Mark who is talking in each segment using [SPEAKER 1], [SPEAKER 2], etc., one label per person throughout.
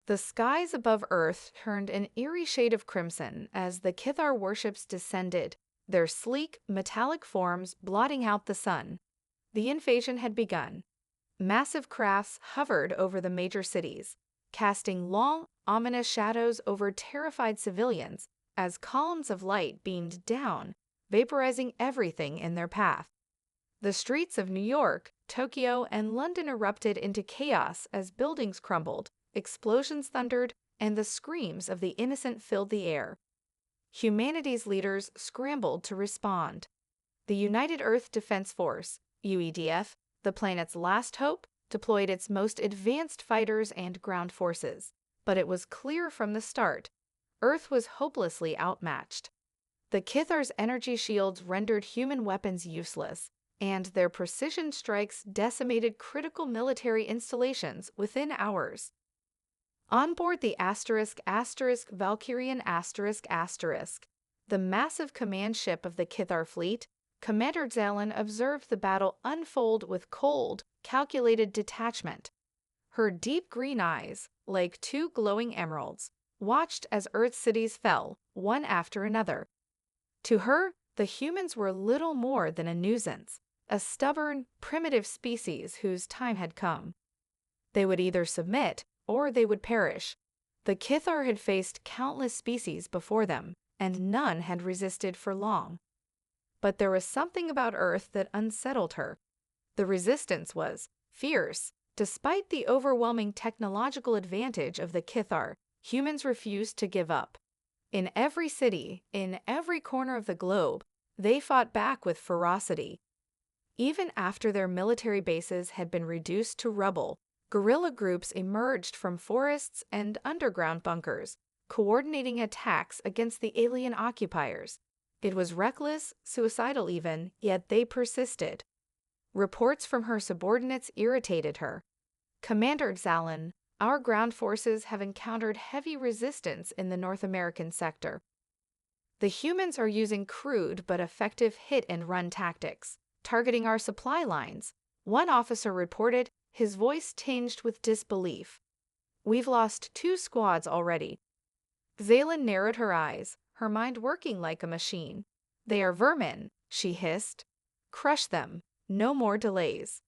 [SPEAKER 1] The skies above Earth turned an eerie shade of crimson as the Kithar warships descended, their sleek, metallic forms blotting out the sun. The invasion had begun. Massive crafts hovered over the major cities, casting long, ominous shadows over terrified civilians as columns of light beamed down, vaporizing everything in their path. The streets of New York, Tokyo, and London erupted into chaos as buildings crumbled, explosions thundered, and the screams of the innocent filled the air. Humanity's leaders scrambled to respond. The United Earth Defense Force, UEDF, the planet's last hope, deployed its most advanced fighters and ground forces. But it was clear from the start, Earth was hopelessly outmatched. The Kithar's energy shields rendered human weapons useless, and their precision strikes decimated critical military installations within hours. On board the Valkyrian the massive command ship of the Kithar fleet, Commander Zalin observed the battle unfold with cold, calculated detachment. Her deep green eyes, like two glowing emeralds, watched as Earth's cities fell, one after another. To her, the humans were little more than a nuisance, a stubborn, primitive species whose time had come. They would either submit, or they would perish. The Kithar had faced countless species before them, and none had resisted for long. But there was something about Earth that unsettled her. The resistance was fierce. Despite the overwhelming technological advantage of the Kithar, humans refused to give up. In every city, in every corner of the globe, they fought back with ferocity. Even after their military bases had been reduced to rubble, guerrilla groups emerged from forests and underground bunkers, coordinating attacks against the alien occupiers. It was reckless, suicidal even, yet they persisted. Reports from her subordinates irritated her. Commander Zalin, our ground forces have encountered heavy resistance in the North American sector. The humans are using crude but effective hit-and-run tactics, targeting our supply lines, one officer reported, his voice tinged with disbelief. We've lost 2 squads already. Zalin narrowed her eyes, her mind working like a machine. They are vermin, she hissed. Crush them, no more delays.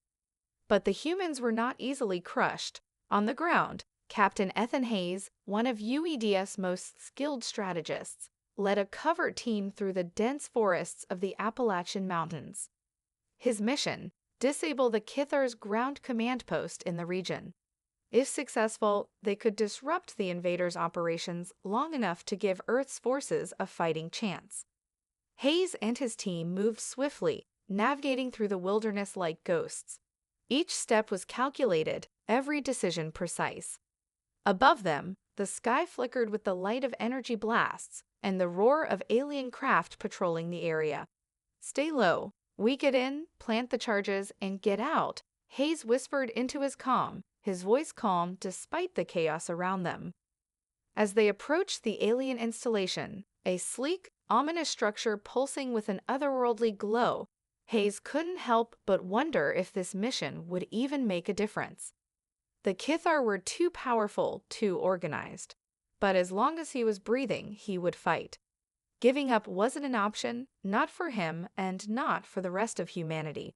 [SPEAKER 1] But the humans were not easily crushed. On the ground, Captain Ethan Hayes, one of UEDF's most skilled strategists, led a covert team through the dense forests of the Appalachian Mountains. His mission: disable the Kithar's ground command post in the region. If successful, they could disrupt the invaders' operations long enough to give Earth's forces a fighting chance. Hayes and his team moved swiftly, navigating through the wilderness like ghosts. Each step was calculated, every decision precise. Above them, the sky flickered with the light of energy blasts and the roar of alien craft patrolling the area. Stay low. We get in, plant the charges, and get out, Hayes whispered into his comm, his voice calm despite the chaos around them. As they approached the alien installation, a sleek, ominous structure pulsing with an otherworldly glow, Hayes couldn't help but wonder if this mission would even make a difference. The Kithar were too powerful, too organized. But as long as he was breathing, he would fight. Giving up wasn't an option, not for him and not for the rest of humanity.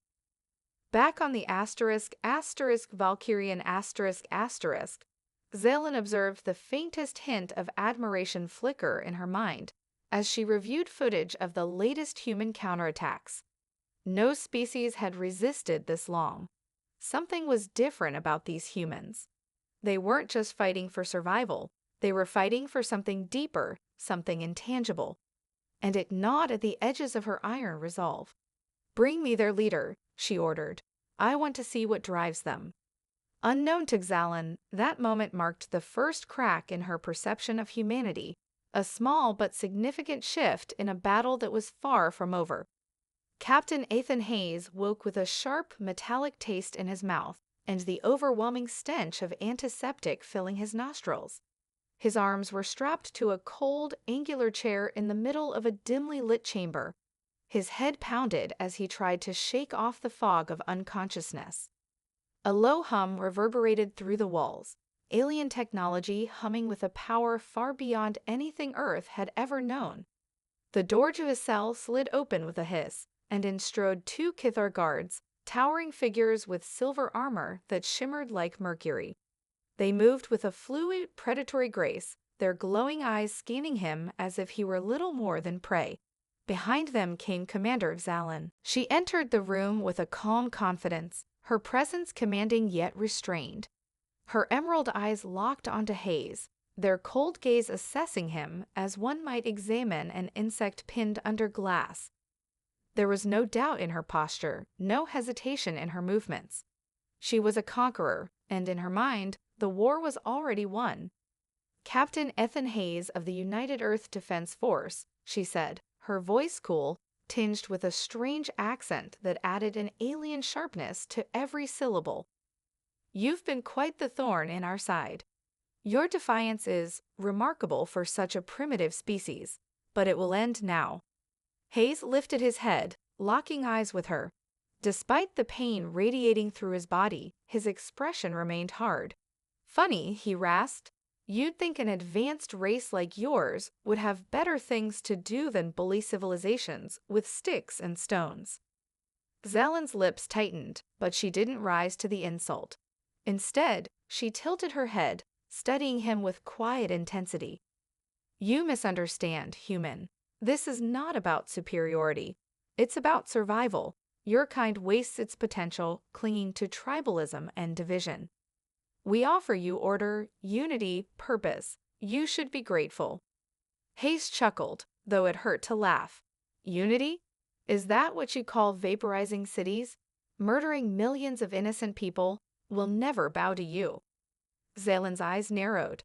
[SPEAKER 1] Back on the Valkyrian Zalin observed the faintest hint of admiration flicker in her mind as she reviewed footage of the latest human counterattacks. No species had resisted this long. Something was different about these humans. They weren't just fighting for survival, they were fighting for something deeper, something intangible. And it gnawed at the edges of her iron resolve. "Bring me their leader," she ordered. "I want to see what drives them." Unknown to Zalin, that moment marked the first crack in her perception of humanity, a small but significant shift in a battle that was far from over. Captain Ethan Hayes woke with a sharp, metallic taste in his mouth and the overwhelming stench of antiseptic filling his nostrils. His arms were strapped to a cold, angular chair in the middle of a dimly lit chamber. His head pounded as he tried to shake off the fog of unconsciousness. A low hum reverberated through the walls, alien technology humming with a power far beyond anything Earth had ever known. The door to his cell slid open with a hiss, and in strode two Kithar guards, towering figures with silver armor that shimmered like mercury. They moved with a fluid, predatory grace, their glowing eyes scanning him as if he were little more than prey. Behind them came Commander Xalan. She entered the room with a calm confidence, her presence commanding yet restrained. Her emerald eyes locked onto Hayes, their cold gaze assessing him as one might examine an insect pinned under glass. There was no doubt in her posture, no hesitation in her movements. She was a conqueror, and in her mind, the war was already won. "Captain Ethan Hayes of the United Earth Defense Force," she said, her voice cool, tinged with a strange accent that added an alien sharpness to every syllable. "You've been quite the thorn in our side. Your defiance is remarkable for such a primitive species, but it will end now." Hayes lifted his head, locking eyes with her. Despite the pain radiating through his body, his expression remained hard. "Funny," he rasped. "You'd think an advanced race like yours would have better things to do than bully civilizations with sticks and stones." Xalan's lips tightened, but she didn't rise to the insult. Instead, she tilted her head, studying him with quiet intensity. "You misunderstand, human. This is not about superiority. It's about survival. Your kind wastes its potential clinging to tribalism and division. We offer you order, unity, purpose. You should be grateful." Hayes chuckled, though it hurt to laugh. "Unity? Is that what you call vaporizing cities? Murdering millions of innocent people? Will never bow to you." Xalan's eyes narrowed.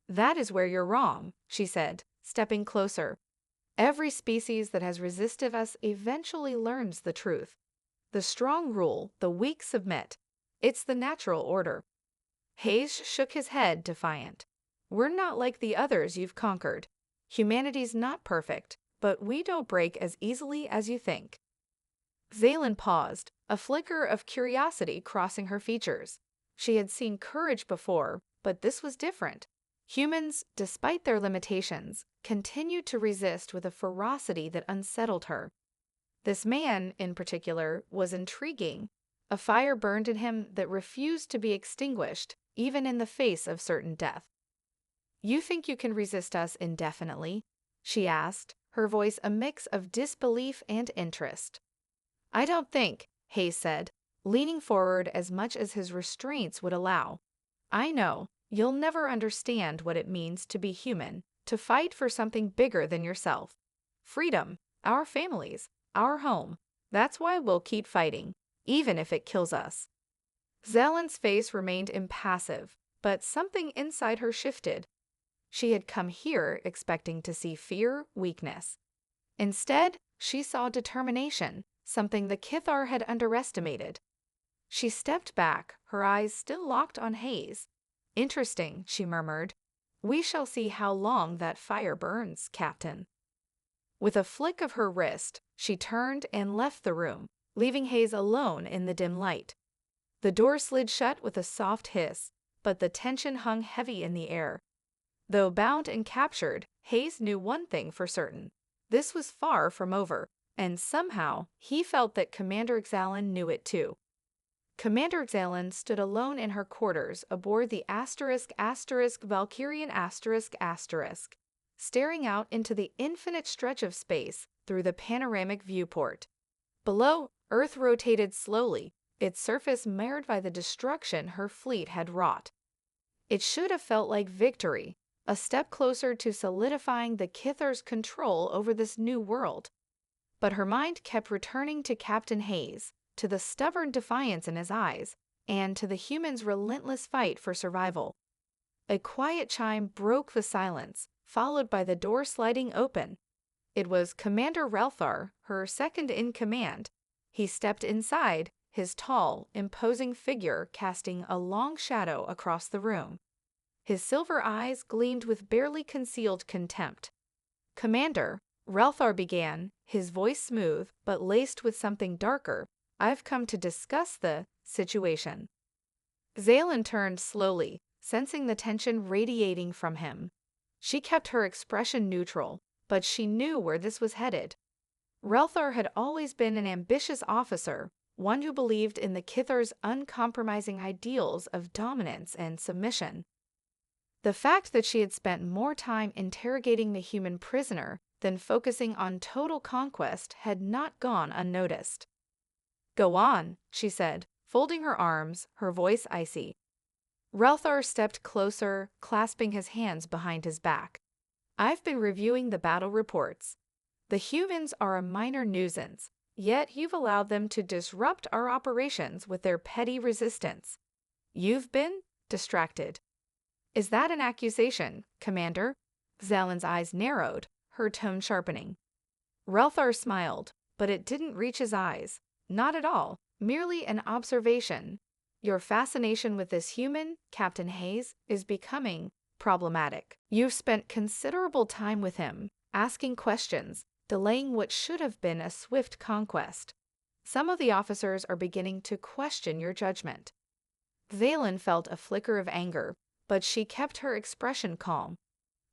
[SPEAKER 1] "That is where you're wrong," she said, stepping closer. "Every species that has resisted us eventually learns the truth. The strong rule, the weak submit. It's the natural order." Hayes shook his head, defiant. "We're not like the others you've conquered. Humanity's not perfect, but we don't break as easily as you think." Xalan paused, a flicker of curiosity crossing her features. She had seen courage before, but this was different. Humans, despite their limitations, continued to resist with a ferocity that unsettled her. This man, in particular, was intriguing. A fire burned in him that refused to be extinguished, even in the face of certain death. "You think you can resist us indefinitely?" she asked, her voice a mix of disbelief and interest. "I don't think," Hayes said, leaning forward as much as his restraints would allow. "I know, you'll never understand what it means to be human, to fight for something bigger than yourself. Freedom, our families, our home. That's why we'll keep fighting, even if it kills us." Xalan's face remained impassive, but something inside her shifted. She had come here expecting to see fear, weakness. Instead, she saw determination, something the Kithar had underestimated. She stepped back, her eyes still locked on Hayes. "Interesting," she murmured. "We shall see how long that fire burns, Captain." With a flick of her wrist, she turned and left the room, leaving Hayes alone in the dim light. The door slid shut with a soft hiss, but the tension hung heavy in the air. Though bound and captured, Hayes knew one thing for certain. This was far from over, and somehow he felt that Commander Xalan knew it too. Commander Xalan stood alone in her quarters aboard the Valkyrian ***, staring out into the infinite stretch of space through the panoramic viewport. Below, Earth rotated slowly, its surface marred by the destruction her fleet had wrought. It should have felt like victory, a step closer to solidifying the Kithar's control over this new world. But her mind kept returning to Captain Hayes, to the stubborn defiance in his eyes, and to the human's relentless fight for survival. A quiet chime broke the silence, followed by the door sliding open. It was Commander Relthar, her second-in-command. He stepped inside, his tall, imposing figure casting a long shadow across the room. His silver eyes gleamed with barely concealed contempt. "Commander," Relthar began, his voice smooth but laced with something darker, "I've come to discuss the situation." Xalan turned slowly, sensing the tension radiating from him. She kept her expression neutral, but she knew where this was headed. Relthar had always been an ambitious officer, one who believed in the Kithar's uncompromising ideals of dominance and submission. The fact that she had spent more time interrogating the human prisoner than focusing on total conquest had not gone unnoticed. "Go on," she said, folding her arms, her voice icy. Relthar stepped closer, clasping his hands behind his back. "I've been reviewing the battle reports. The humans are a minor nuisance, yet you've allowed them to disrupt our operations with their petty resistance. You've been distracted." "Is that an accusation, Commander?" Zalin's eyes narrowed, her tone sharpening. Relthar smiled, but it didn't reach his eyes. "Not at all, merely an observation. Your fascination with this human, Captain Hayes, is becoming problematic. You've spent considerable time with him, asking questions, delaying what should have been a swift conquest. Some of the officers are beginning to question your judgment." Zalin felt a flicker of anger, but she kept her expression calm.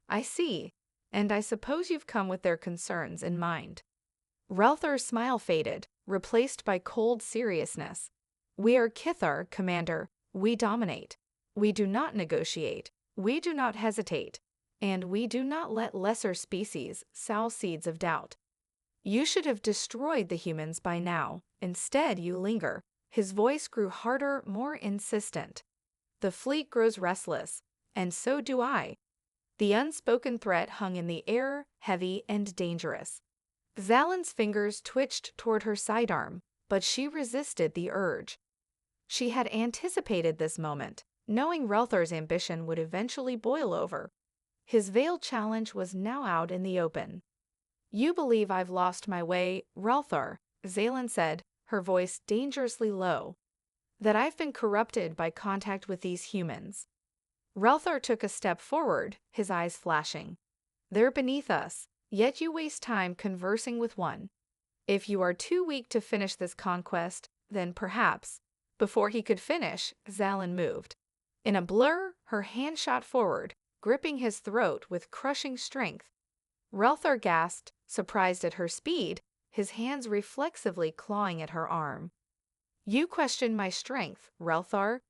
[SPEAKER 1] "I see, and I suppose you've come with their concerns in mind." Relthar's smile faded, replaced by cold seriousness. "We are Kithar, Commander. We dominate. We do not negotiate. We do not hesitate. And we do not let lesser species sow seeds of doubt. You should have destroyed the humans by now. Instead, you linger." His voice grew harder, more insistent. "The fleet grows restless, and so do I." The unspoken threat hung in the air, heavy and dangerous. Zalin's fingers twitched toward her sidearm, but she resisted the urge. She had anticipated this moment, knowing Relthar's ambition would eventually boil over. His veiled challenge was now out in the open. "You believe I've lost my way, Relthar," Zalin said, her voice dangerously low. "That I've been corrupted by contact with these humans." Relthar took a step forward, his eyes flashing. "They're beneath us, yet you waste time conversing with one. If you are too weak to finish this conquest, then perhaps—" Before he could finish, Zalin moved. In a blur, her hand shot forward, gripping his throat with crushing strength. Relthar gasped, surprised at her speed, his hands reflexively clawing at her arm. "You question my strength, Relthar,"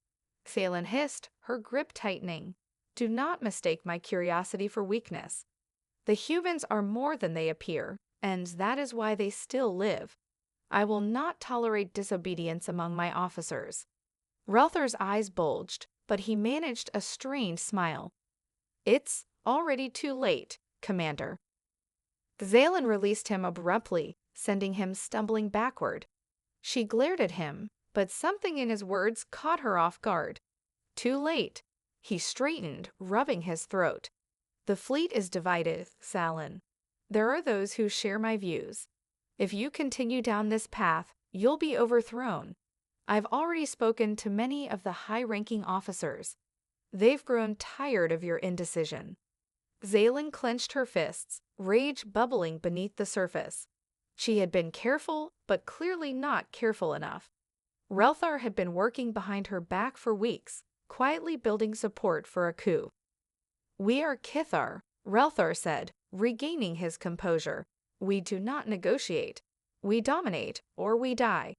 [SPEAKER 1] Zalin hissed, her grip tightening. "Do not mistake my curiosity for weakness. The humans are more than they appear, and that is why they still live. I will not tolerate disobedience among my officers." Relthar's eyes bulged, but he managed a strained smile. "It's already too late, Commander." Zalin released him abruptly, sending him stumbling backward. She glared at him, but something in his words caught her off guard. "Too late." He straightened, rubbing his throat. "The fleet is divided, Zalin. There are those who share my views. If you continue down this path, you'll be overthrown. I've already spoken to many of the high-ranking officers. They've grown tired of your indecision." Zalin clenched her fists, rage bubbling beneath the surface. She had been careful, but clearly not careful enough. Relthar had been working behind her back for weeks, quietly building support for a coup. "We are Kithar," Relthar said, regaining his composure. "We do not negotiate. We dominate, or we die.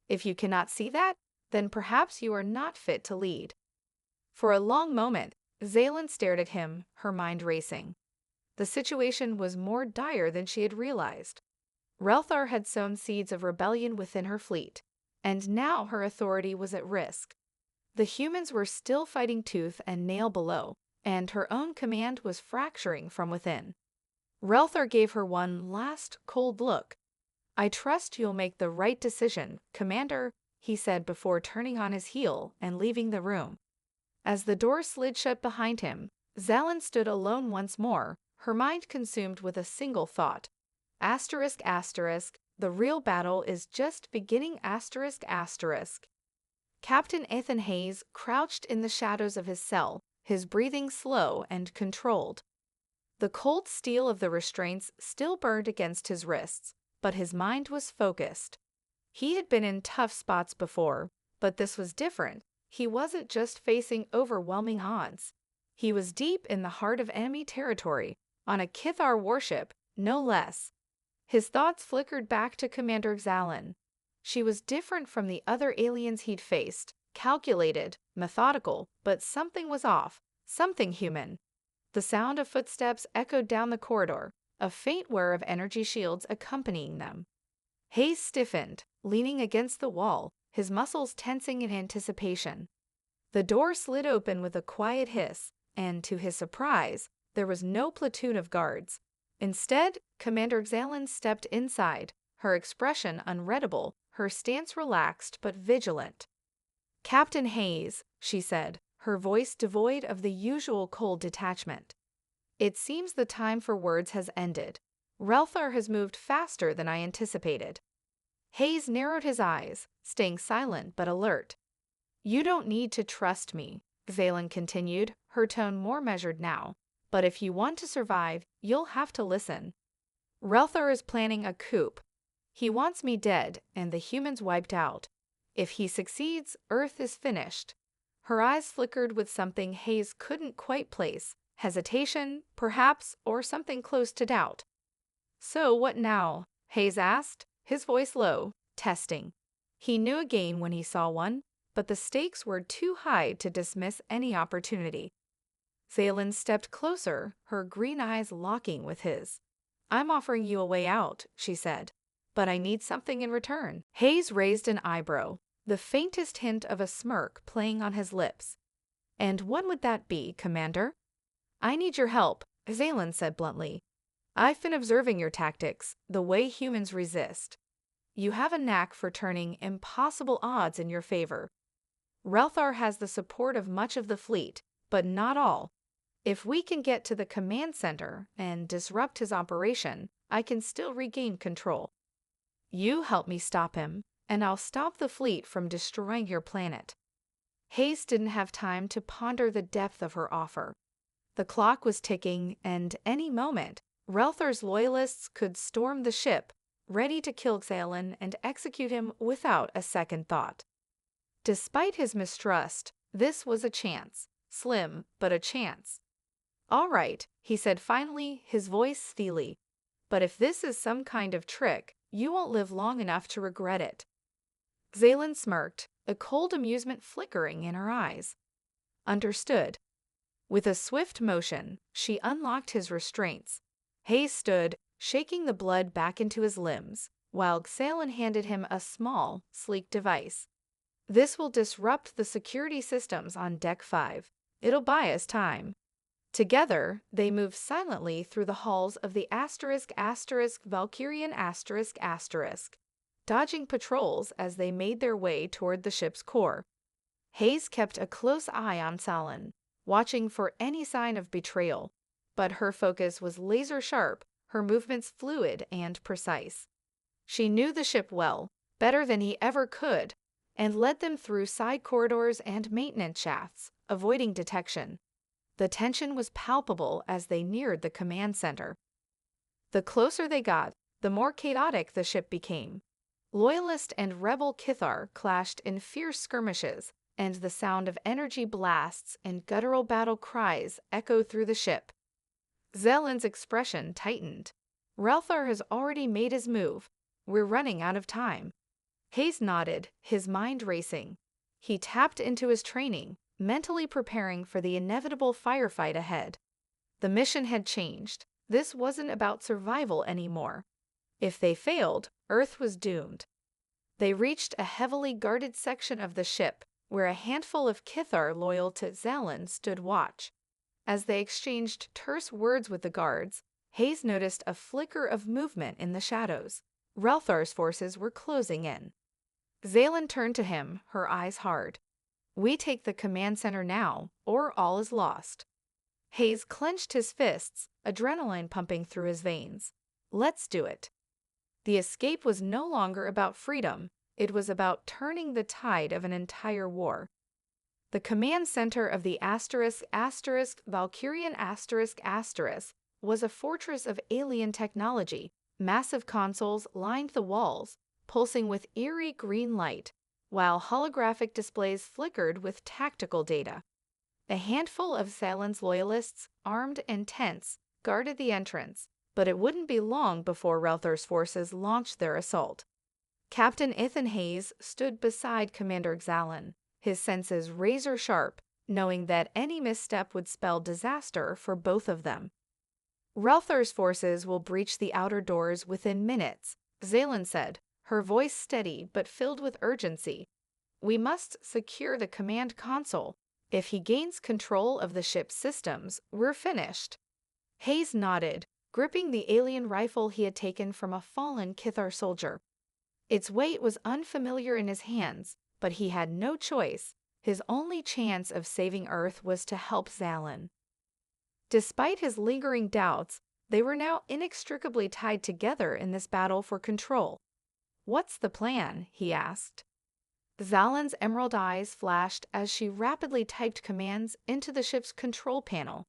[SPEAKER 1] If you cannot see that, then perhaps you are not fit to lead." For a long moment, Zalin stared at him, her mind racing. The situation was more dire than she had realized. Relthar had sown seeds of rebellion within her fleet, and now her authority was at risk. The humans were still fighting tooth and nail below, and her own command was fracturing from within. Relthar gave her one last cold look. "I trust you'll make the right decision, Commander," he said before turning on his heel and leaving the room. As the door slid shut behind him, Zalin stood alone once more, her mind consumed with a single thought. Asterisk asterisk, the real battle is just beginning asterisk asterisk. Captain Ethan Hayes crouched in the shadows of his cell, his breathing slow and controlled. The cold steel of the restraints still burned against his wrists, but his mind was focused. He had been in tough spots before, but this was different. he wasn't just facing overwhelming odds. He was deep in the heart of enemy territory, on a Kithar warship, no less. His thoughts flickered back to Commander Xalan. She was different from the other aliens he'd faced, calculated, methodical, but something was off, something human. The sound of footsteps echoed down the corridor, a faint whir of energy shields accompanying them. Hayes stiffened, leaning against the wall, his muscles tensing in anticipation. The door slid open with a quiet hiss, and to his surprise, there was no platoon of guards. Instead, Commander Xalan stepped inside, her expression unreadable, her stance relaxed but vigilant. "Captain Hayes," she said, her voice devoid of the usual cold detachment. "It seems the time for words has ended. Relthar has moved faster than I anticipated." Hayes narrowed his eyes, staying silent but alert. "You don't need to trust me," Xalan continued, her tone more measured now. "But if you want to survive, you'll have to listen. Relthar is planning a coup. He wants me dead and the humans wiped out. If he succeeds, Earth is finished." Her eyes flickered with something Hayes couldn't quite place, hesitation, perhaps, or something close to doubt. "So what now?" Hayes asked, his voice low, testing. He knew a gain when he saw one, but the stakes were too high to dismiss any opportunity. Xalan stepped closer, her green eyes locking with his. "I'm offering you a way out," she said, "but I need something in return." Hayes raised an eyebrow, the faintest hint of a smirk playing on his lips. "And what would that be, Commander?" "I need your help," Xalan said bluntly. "I've been observing your tactics, the way humans resist. You have a knack for turning impossible odds in your favor. Relthar has the support of much of the fleet, but not all. If we can get to the command center and disrupt his operation, I can still regain control. You help me stop him, and I'll stop the fleet from destroying your planet." Hayes didn't have time to ponder the depth of her offer. The clock was ticking, and any moment, Relthar's loyalists could storm the ship, ready to kill Xalan and execute him without a second thought. Despite his mistrust, this was a chance, slim, but a chance. "All right," he said finally, his voice steely. "But if this is some kind of trick, you won't live long enough to regret it." Xalan smirked, a cold amusement flickering in her eyes. "Understood." With a swift motion, she unlocked his restraints. Hayes stood, shaking the blood back into his limbs, while Xalan handed him a small, sleek device. "This will disrupt the security systems on Deck 5. It'll buy us time." Together, they moved silently through the halls of the Valkyrian dodging patrols as they made their way toward the ship's core. Hayes kept a close eye on Xalan, watching for any sign of betrayal, but her focus was laser-sharp, her movements fluid and precise. She knew the ship well, better than he ever could, and led them through side corridors and maintenance shafts, avoiding detection. The tension was palpable as they neared the command center. The closer they got, the more chaotic the ship became. Loyalist and rebel Kithar clashed in fierce skirmishes, and the sound of energy blasts and guttural battle cries echoed through the ship. Xalan's expression tightened. "Relthar has already made his move. We're running out of time." Hayes nodded, his mind racing. He tapped into his training, mentally preparing for the inevitable firefight ahead. The mission had changed. This wasn't about survival anymore. If they failed, Earth was doomed. They reached a heavily guarded section of the ship, where a handful of Kithar loyal to Xalan stood watch. As they exchanged terse words with the guards, Hayes noticed a flicker of movement in the shadows. Relthar's forces were closing in. Xalan turned to him, her eyes hard. "We take the command center now, or all is lost." Hayes clenched his fists, adrenaline pumping through his veins. "Let's do it." The escape was no longer about freedom. It was about turning the tide of an entire war. The command center of the Valkyrian was a fortress of alien technology. Massive consoles lined the walls, pulsing with eerie green light, while holographic displays flickered with tactical data. A handful of Zalan's loyalists, armed and tense, guarded the entrance, but it wouldn't be long before Relthar's forces launched their assault. Captain Ethan Hayes stood beside Commander Zalan, his senses razor-sharp, knowing that any misstep would spell disaster for both of them. Relthar's forces will breach the outer doors within minutes, Zalan said, her voice steady but filled with urgency. We must secure the command console. If he gains control of the ship's systems, we're finished. Hayes nodded, gripping the alien rifle he had taken from a fallen Kithar soldier. Its weight was unfamiliar in his hands, but he had no choice. His only chance of saving Earth was to help Zalan. Despite his lingering doubts, they were now inextricably tied together in this battle for control. "What's the plan?" he asked. Zalan's emerald eyes flashed as she rapidly typed commands into the ship's control panel.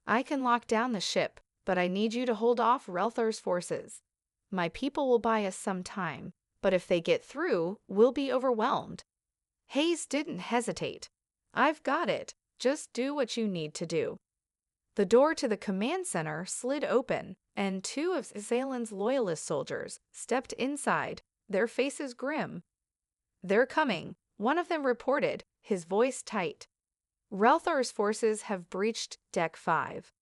[SPEAKER 1] "I can lock down the ship, but I need you to hold off Relthar's forces. My people will buy us some time, but if they get through, we'll be overwhelmed." Hayes didn't hesitate. "I've got it. Just do what you need to do." The door to the command center slid open, and two of Zalan's loyalist soldiers stepped inside, their faces grim. "They're coming," one of them reported, his voice tight. "Relthar's forces have breached Deck 5.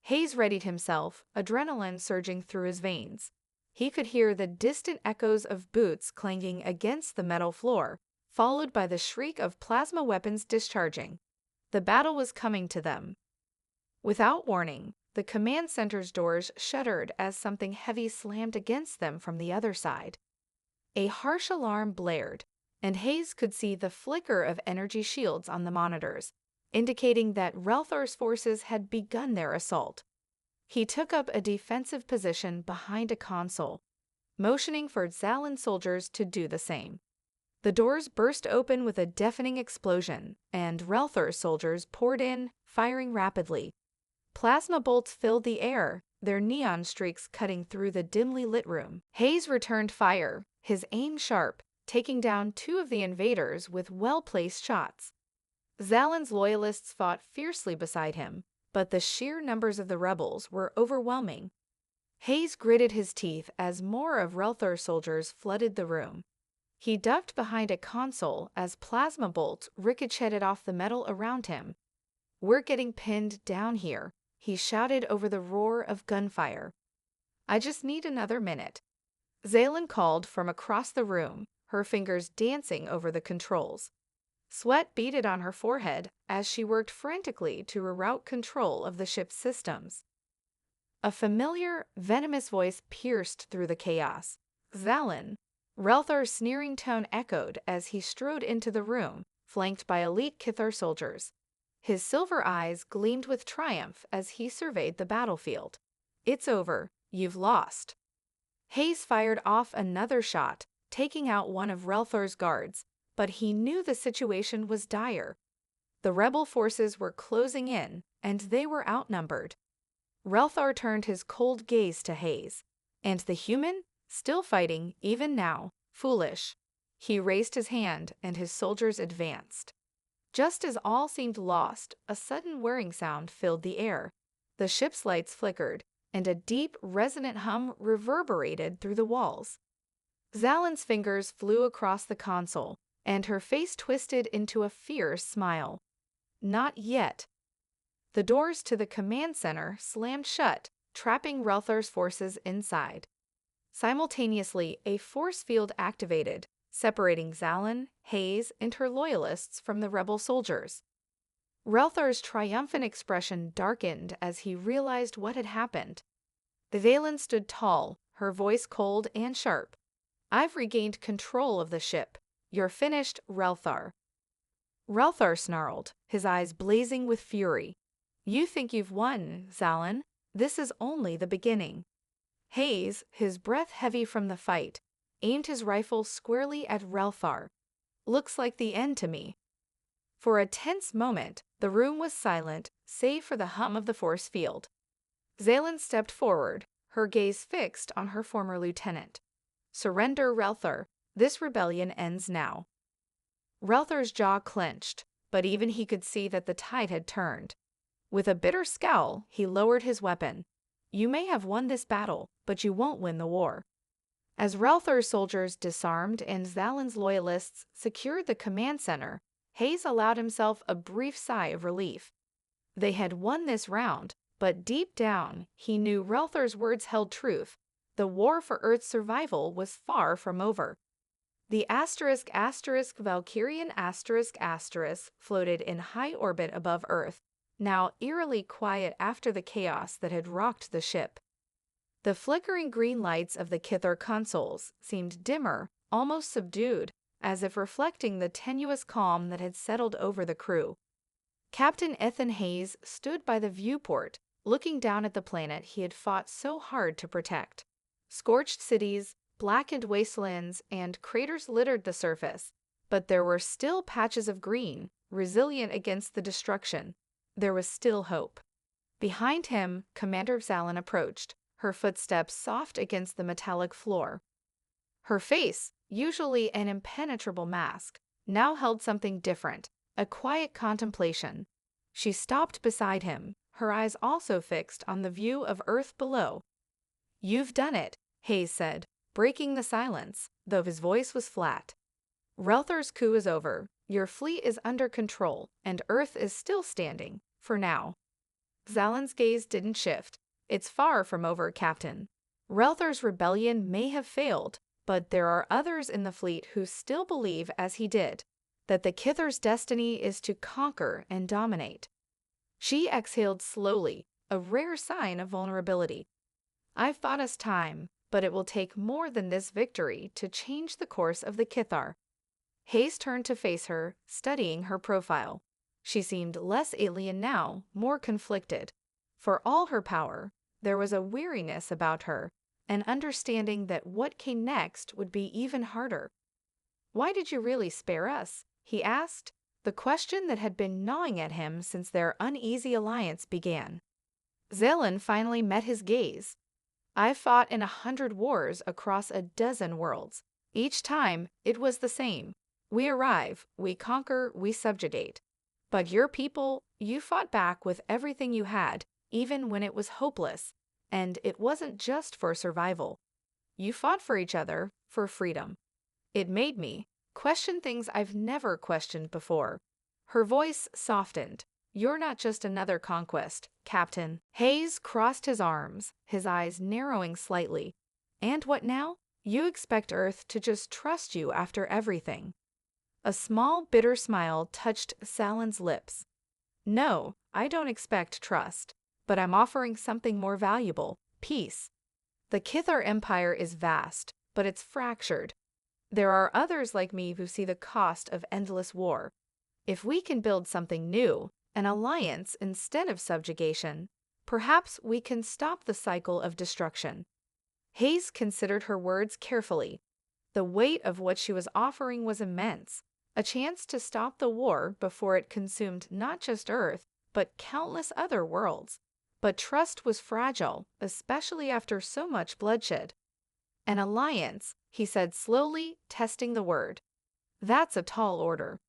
[SPEAKER 1] Hayes readied himself, adrenaline surging through his veins. He could hear the distant echoes of boots clanging against the metal floor, followed by the shriek of plasma weapons discharging. The battle was coming to them. Without warning, the command center's doors shuddered as something heavy slammed against them from the other side. A harsh alarm blared, and Hayes could see the flicker of energy shields on the monitors, indicating that Relthar's forces had begun their assault. He took up a defensive position behind a console, motioning for Zalan soldiers to do the same. The doors burst open with a deafening explosion, and Relthar's soldiers poured in, firing rapidly. Plasma bolts filled the air, their neon streaks cutting through the dimly lit room. Hayes returned fire, his aim sharp, taking down two of the invaders with well-placed shots. Zalan's loyalists fought fiercely beside him, but the sheer numbers of the rebels were overwhelming. Hayes gritted his teeth as more of Relthar's soldiers flooded the room. He ducked behind a console as plasma bolts ricocheted off the metal around him. "We're getting pinned down here," he shouted over the roar of gunfire. "I just need another minute." Zalan called from across the room, her fingers dancing over the controls. Sweat beaded on her forehead as she worked frantically to reroute control of the ship's systems. A familiar, venomous voice pierced through the chaos. "Zalan." Relthar's sneering tone echoed as he strode into the room, flanked by elite Kithar soldiers. His silver eyes gleamed with triumph as he surveyed the battlefield. "It's over. You've lost." Hayes fired off another shot, taking out one of Relthar's guards, but he knew the situation was dire. The rebel forces were closing in, and they were outnumbered. Relthar turned his cold gaze to Hayes. "And the human? Still fighting, even now. Foolish." He raised his hand, and his soldiers advanced. Just as all seemed lost, a sudden whirring sound filled the air. The ship's lights flickered, and a deep, resonant hum reverberated through the walls. Zalan's fingers flew across the console, and her face twisted into a fierce smile. Not yet. The doors to the command center slammed shut, trapping Relthar's forces inside. Simultaneously, a force field activated, separating Zalan, Hayes, and her loyalists from the rebel soldiers. Relthar's triumphant expression darkened as he realized what had happened. Zalan stood tall, her voice cold and sharp. "I've regained control of the ship. You're finished, Relthar." Relthar snarled, his eyes blazing with fury. "You think you've won, Zalan? This is only the beginning." Hayes, his breath heavy from the fight, aimed his rifle squarely at Relthar. "Looks like the end to me." For a tense moment, the room was silent, save for the hum of the force field. Zalan stepped forward, her gaze fixed on her former lieutenant. "Surrender, Relthar. This rebellion ends now." Relther's jaw clenched, but even he could see that the tide had turned. With a bitter scowl, he lowered his weapon. You may have won this battle, but you won't win the war. As Relther's soldiers disarmed and Zalin's loyalists secured the command center, Hayes allowed himself a brief sigh of relief. They had won this round, but deep down, he knew Relther's words held truth. The war for Earth's survival was far from over. The Valkyrian floated in high orbit above Earth, now eerily quiet after the chaos that had rocked the ship. The flickering green lights of the Kithar consoles seemed dimmer, almost subdued, as if reflecting the tenuous calm that had settled over the crew. Captain Ethan Hayes stood by the viewport, looking down at the planet he had fought so hard to protect. Scorched cities, blackened wastelands, and craters littered the surface, but there were still patches of green, resilient against the destruction. There was still hope. Behind him, Commander Zalin approached, her footsteps soft against the metallic floor. Her face, usually an impenetrable mask, now held something different, a quiet contemplation. She stopped beside him, her eyes also fixed on the view of Earth below. You've done it, Hayes said, breaking the silence, though his voice was flat. Relther's coup is over, your fleet is under control, and Earth is still standing, for now. Zalin's gaze didn't shift. It's far from over, Captain. Relther's rebellion may have failed, but there are others in the fleet who still believe, as he did, that the Kithar's destiny is to conquer and dominate. She exhaled slowly, a rare sign of vulnerability. I've bought us time, but it will take more than this victory to change the course of the Kithar. Hayes turned to face her, studying her profile. She seemed less alien now, more conflicted. For all her power, there was a weariness about her, an understanding that what came next would be even harder. Why did you really spare us? He asked, the question that had been gnawing at him since their uneasy alliance began. Zalin finally met his gaze. I've fought in 100 wars across a dozen worlds. Each time, it was the same. We arrive, we conquer, we subjugate. But your people, you fought back with everything you had, even when it was hopeless. And it wasn't just for survival. You fought for each other, for freedom. It made me question things I've never questioned before. Her voice softened. You're not just another conquest, Captain. Hayes crossed his arms, his eyes narrowing slightly. And what now? You expect Earth to just trust you after everything. A small, bitter smile touched Zalin's lips. No, I don't expect trust, but I'm offering something more valuable, peace. The Kithar Empire is vast, but it's fractured. There are others like me who see the cost of endless war. If we can build something new, an alliance instead of subjugation, perhaps we can stop the cycle of destruction. Hayes considered her words carefully. The weight of what she was offering was immense, a chance to stop the war before it consumed not just Earth, but countless other worlds. But trust was fragile, especially after so much bloodshed. An alliance, he said slowly, testing the word. That's a tall order.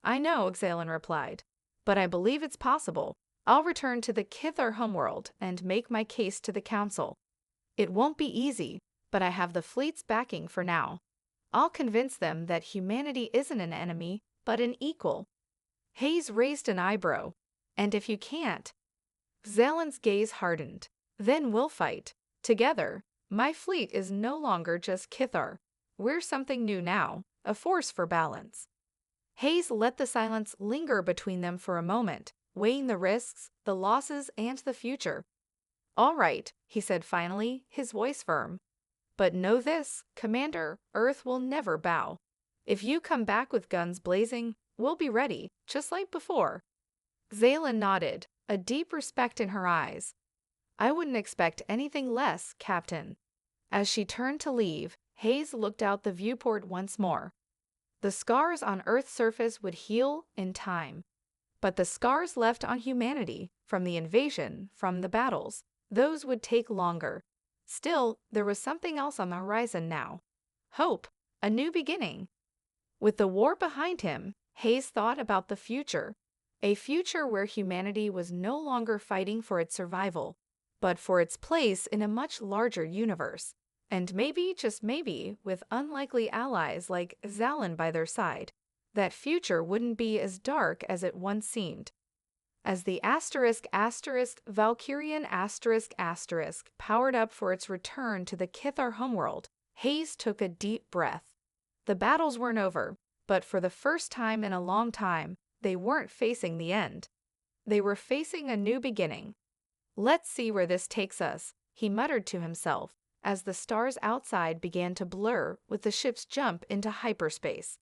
[SPEAKER 1] I know, Zalin replied, but I believe it's possible. I'll return to the Kithar homeworld and make my case to the Council. It won't be easy, but I have the fleet's backing for now. I'll convince them that humanity isn't an enemy, but an equal. Hayes raised an eyebrow. And if you can't? Zalin's gaze hardened. Then we'll fight. Together. My fleet is no longer just Kithar. We're something new now, a force for balance. Hayes let the silence linger between them for a moment, weighing the risks, the losses, and the future. All right, he said finally, his voice firm. But know this, Commander, Earth will never bow. If you come back with guns blazing, we'll be ready, just like before. Zalin nodded, a deep respect in her eyes. I wouldn't expect anything less, Captain. As she turned to leave, Hayes looked out the viewport once more. The scars on Earth's surface would heal in time. But the scars left on humanity, from the invasion, from the battles, those would take longer. Still, there was something else on the horizon now. Hope, a new beginning. With the war behind him, Hayes thought about the future, a future where humanity was no longer fighting for its survival, but for its place in a much larger universe. And maybe, just maybe, with unlikely allies like Zalin by their side, that future wouldn't be as dark as it once seemed. As the Valkyrian powered up for its return to the Kithar homeworld, Hayes took a deep breath. The battles weren't over, but for the first time in a long time, they weren't facing the end. They were facing a new beginning. Let's see where this takes us, he muttered to himself, as the stars outside began to blur with the ship's jump into hyperspace.